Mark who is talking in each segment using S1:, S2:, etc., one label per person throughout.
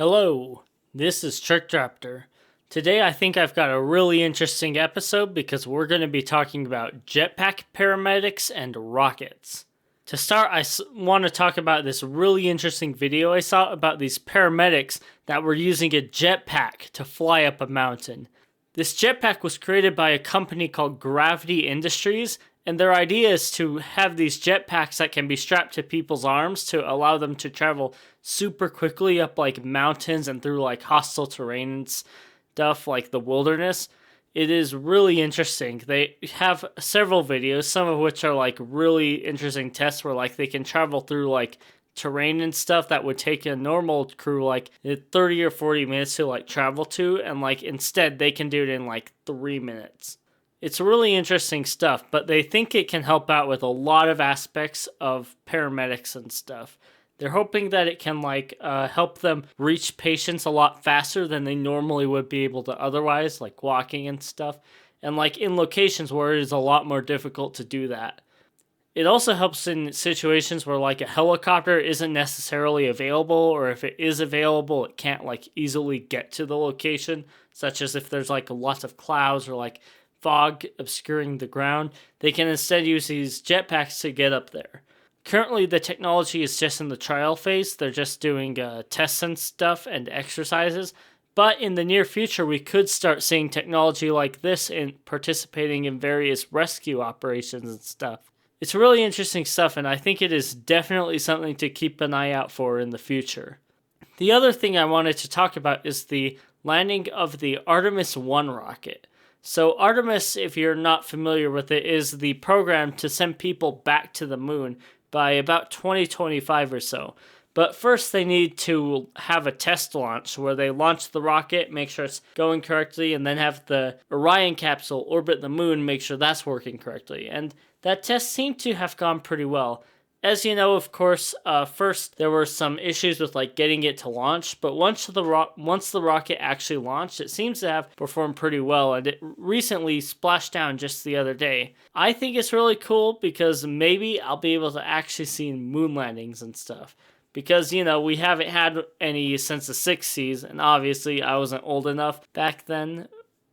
S1: Hello, this is Trickdraptor. Today I think I've got a really interesting episode because we're going to be talking about jetpack paramedics and rockets. To start, I want to talk about this really interesting video I saw about these paramedics that were using a jetpack to fly up a mountain. This jetpack was created by a company called Gravity Industries, and their idea is to have these jetpacks that can be strapped to people's arms to allow them to travel super quickly up like mountains and through like hostile terrain and stuff like the wilderness. It is really interesting. They have several videos, some of which are like really interesting tests where like they can travel through like terrain and stuff that would take a normal crew like 30 or 40 minutes to like travel to, and like instead they can do it in like 3 minutes. It's really interesting stuff, but they think it can help out with a lot of aspects of paramedics and stuff. They're hoping that it can help them reach patients a lot faster than they normally would be able to otherwise, like walking and stuff, and like in locations where it is a lot more difficult to do that. It also helps in situations where like a helicopter isn't necessarily available, or if it is available, it can't like easily get to the location, such as if there's like lots of clouds or like fog obscuring the ground. They can instead use these jetpacks to get up there. Currently, the technology is just in the trial phase. They're just doing tests and stuff and exercises. But in the near future, we could start seeing technology like this in participating in various rescue operations and stuff. It's really interesting stuff, and I think it is definitely something to keep an eye out for in the future. The other thing I wanted to talk about is the landing of the Artemis 1 rocket. So Artemis, if you're not familiar with it, is the program to send people back to the moon by about 2025 or so. But first they need to have a test launch where they launch the rocket, make sure it's going correctly, and then have the Orion capsule orbit the moon, make sure that's working correctly. And that test seemed to have gone pretty well. As you know, of course, first there were some issues with like getting it to launch, but once the rocket actually launched, it seems to have performed pretty well, and it recently splashed down just the other day. I think it's really cool because maybe I'll be able to actually see moon landings and stuff. Because, you know, we haven't had any since the 60s, and obviously I wasn't old enough back then,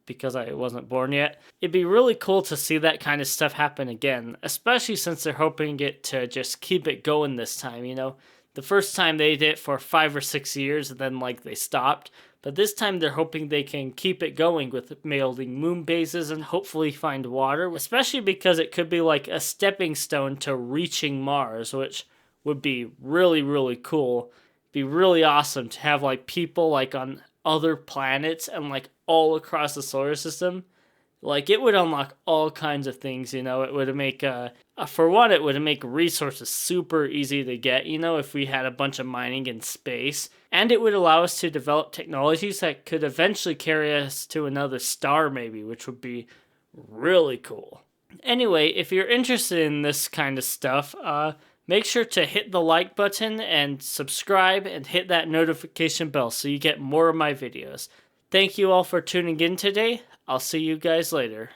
S1: because I wasn't born yet. It'd be really cool to see that kind of stuff happen again, especially since they're hoping it to just keep it going this time, you know? The first time they did it for 5 or 6 years and then like they stopped, but this time they're hoping they can keep it going with building moon bases and hopefully find water, especially because it could be like a stepping stone to reaching Mars, which would be really, really cool. It'd be really awesome to have like people like on other planets and like all across the solar system. Like it would unlock all kinds of things, you know. It would make for one, it would make resources super easy to get, you know, if we had a bunch of mining in space, and it would allow us to develop technologies that could eventually carry us to another star maybe, which would be really cool. Anyway, if you're interested in this kind of stuff, make sure to hit the like button and subscribe and hit that notification bell so you get more of my videos. Thank you all for tuning in today. I'll see you guys later.